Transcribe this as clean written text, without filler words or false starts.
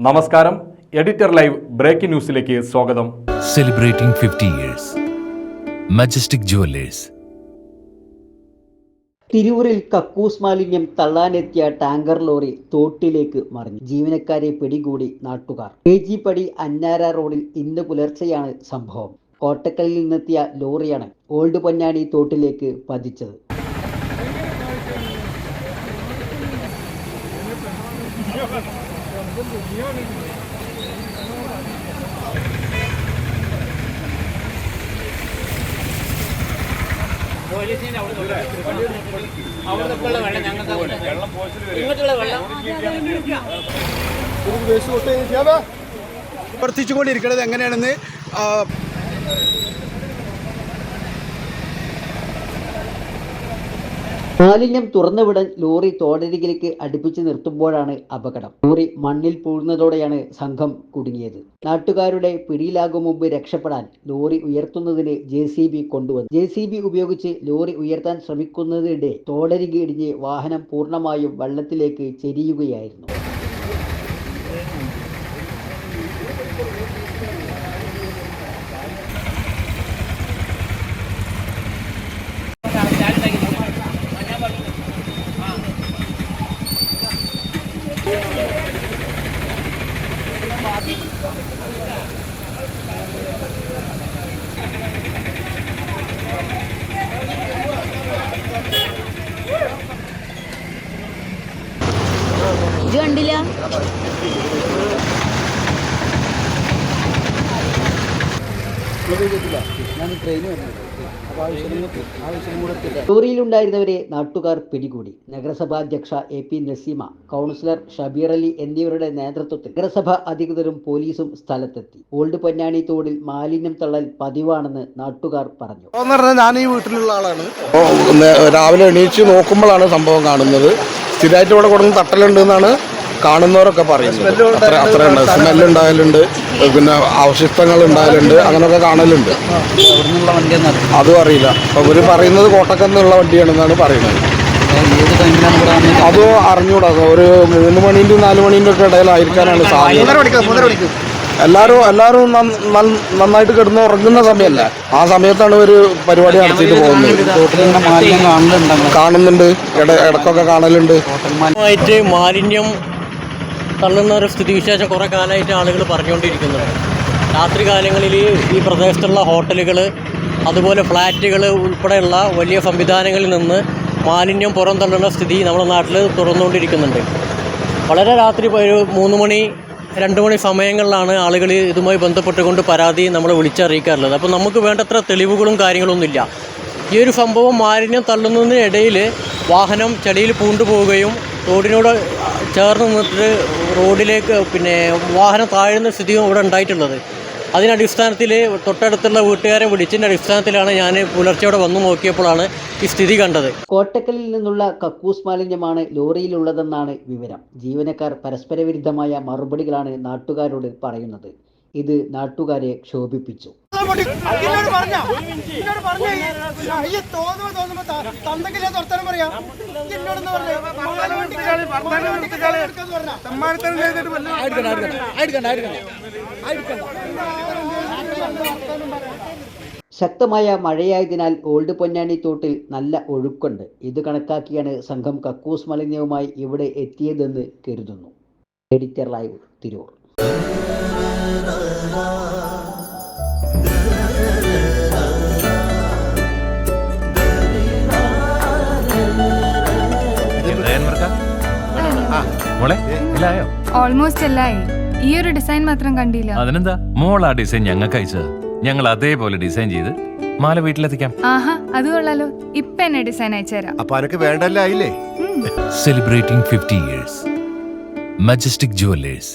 നമസ്കാരം, editor live breaking ന്യൂസിലേക്ക് സ്വാഗതം. Celebrating 50 years. Majestic jewellers. തിരൂരിൽ കക്കൂസ് മാലിന്യം തള്ളാനെത്തിയ ടാങ്കർ ലോറി തോട്ടിലേക്ക് മറിഞ്ഞു. ജീവനക്കാരെ പിടികൂടി നാട്ടുകാർ. പടി അന്നാര റോഡിൽ ഇന്ന് പുലർച്ചെയാണ് സംഭവം. കോട്ടക്കലിൽ നിന്നെത്തിയ ലോറിയാണ് ഓൾഡ് പൊന്നാനി തോട്ടിലേക്ക് പതിച്ചത്. പ്രവർത്തിച്ചുകൊണ്ടിരിക്കുന്നത് എങ്ങനെയാണെന്ന് മാലിന്യം തുറന്നുവിടാൻ ലോറി തോടരികിലേക്ക് അടുപ്പിച്ച് നിർത്തുമ്പോഴാണ് അപകടം. ലോറി മണ്ണിൽ പൂഴുന്നതോടെയാണ് സംഘം കുടുങ്ങിയത്. നാട്ടുകാരുടെ പിടിയിലാകും മുമ്പ് രക്ഷപ്പെടാൻ ലോറി ഉയർത്തുന്നതിന് JCB കൊണ്ടുവന്നു. JCB ഉപയോഗിച്ച് ലോറി ഉയർത്താൻ ശ്രമിക്കുന്നതിനിടെ തോടരിക് ഇടിഞ്ഞ് വാഹനം പൂർണ്ണമായും വെള്ളത്തിലേക്ക് ചെരിയുകയായിരുന്നു. ഇത് കണ്ടില്ല? ലോറിയിലുണ്ടായിരുന്നവരെ നാട്ടുകാർ പിടികൂടി. നഗരസഭാധ്യക്ഷ AP നസീമ, കൗൺസിലർ ഷബീർ അലി എന്നിവരുടെ നേതൃത്വത്തിൽ നഗരസഭ അധികൃതരും പോലീസും സ്ഥലത്തെത്തി. ഓൾഡ് പൊന്നാനി തോടിൽ മാലിന്യം തള്ളൽ പതിവാണെന്ന് നാട്ടുകാർ പറഞ്ഞു. ഞാൻ ഈ വീട്ടിലുള്ള ആളാണ്. രാവിലെ എണീച്ച് നോക്കുമ്പോഴാണ് സംഭവം കാണുന്നത്. സ്ഥിരമായിട്ട് ഇവിടെ കൊടുക്കുന്ന തട്ടലുണ്ട് എന്നാണ് കാണുന്നവരൊക്കെ പറയുന്നത്. അത്ര ഉണ്ട്. സ്മെല്ലുണ്ടായാലുണ്ട്, പിന്നെ അവശിഷ്ടങ്ങൾ ഉണ്ടായാലുണ്ട്, അങ്ങനെയൊക്കെ കാണലുണ്ട്. അതും അറിയില്ല. അപ്പോൾ ഇവർ പറയുന്നത് കോട്ടക്കന്നുള്ള വണ്ടിയാണെന്നാണ് പറയുന്നത്. അതോ അറിഞ്ഞൂടാ. ഒരു 3 മണീൻ്റെ 4 മണീൻ്റെ ഒക്കെ ഇടയിലായിരിക്കാനാണ് സാധ്യത. എല്ലാവരും നന്നായിട്ട് കിടന്ന് ഉറങ്ങുന്ന സമയമല്ല. ആ സമയത്താണ് ഒരു പരിപാടി നടത്തിയിട്ട് പോകുന്നത്. കാണുന്നുണ്ട്, ഇടക്കൊക്കെ കാണലുണ്ട്. മാലിന്യം തള്ളുന്ന ഒരു സ്ഥിതിവിശേഷം കുറേ കാലമായിട്ട് ആളുകൾ പറഞ്ഞുകൊണ്ടിരിക്കുന്നുണ്ട്. രാത്രി കാലങ്ങളിൽ ഈ പ്രദേശത്തുള്ള ഹോട്ടലുകൾ, അതുപോലെ ഫ്ലാറ്റുകൾ ഉൾപ്പെടെയുള്ള വലിയ സംവിധാനങ്ങളിൽ നിന്ന് മാലിന്യം പുറം തള്ളുന്ന സ്ഥിതി നമ്മുടെ നാട്ടിൽ തുറന്നുകൊണ്ടിരിക്കുന്നുണ്ട്. വളരെ രാത്രി ഒരു 3 മണി 2 മണി സമയങ്ങളിലാണ് ആളുകൾ ഇതുമായി ബന്ധപ്പെട്ടുകൊണ്ട് പരാതി നമ്മൾ വിളിച്ചറിയിക്കാറുള്ളത്. അപ്പോൾ നമുക്ക് വേണ്ടത്ര തെളിവുകളും കാര്യങ്ങളൊന്നുമില്ല. ഈ ഒരു സംഭവം മാലിന്യം തള്ളുന്നതിനിടയിൽ വാഹനം ചെളിയിൽ പൂണ്ടുപോവുകയും തോടിനോട് ചേർന്ന് നിന്നിട്ട് റോഡിലേക്ക് വാഹനം താഴുന്ന സ്ഥിതിയും ഇവിടെ ഉണ്ടായിട്ടുള്ളത്. അതിനടിസ്ഥാനത്തിൽ തൊട്ടടുത്തുള്ള വീട്ടുകാരെ വിളിച്ചതിൻ്റെ അടിസ്ഥാനത്തിലാണ് ഞാൻ പുലർച്ചയോടെ വന്നു നോക്കിയപ്പോഴാണ് ഈ സ്ഥിതി കണ്ടത്. കോട്ടക്കലിൽ നിന്നുള്ള കക്കൂസ് മാലിന്യമാണ് ലോറിയിലുള്ളതെന്നാണ് വിവരം. ജീവനക്കാർ പരസ്പര വിരുദ്ധമായ മറുപടികളാണ് നാട്ടുകാരോട് പറയുന്നത്. ഇത് നാട്ടുകാരെ ക്ഷോഭിപ്പിച്ചു. ശക്തമായ മഴയായതിനാൽ ഓൾഡ് പൊന്നാനി തോട്ടിൽ നല്ല ഒഴുക്കുണ്ട്. ഇത് കണക്കാക്കിയാണ് സംഘം കക്കൂസ് മാലിന്യവുമായി ഇവിടെ എത്തിയതെന്ന് കരുതുന്നു. Editor live, Tirur. ഓൾമോസ്റ്റ് എല്ലായി. ഈ ഒരു ഡിസൈൻ മാത്രം കണ്ടില്ല. അതിനെന്താ, മോൾ ആ ഡിസൈൻ ഞങ്ങൾക്ക് അയച്ചത്. ഞങ്ങൾ അതേപോലെ ഡിസൈൻ ചെയ്ത് മാല വീട്ടിലെത്തിക്കാം. ആഹാ, അത് കൊള്ളാലോ. ഇപ്പൊ എന്നെ ഡിസൈൻ അയച്ചുതരാം. അപ്പൊ അനക്ക് വേണ്ടല്ലേ? Celebrating 50 years. Majestic jewellers.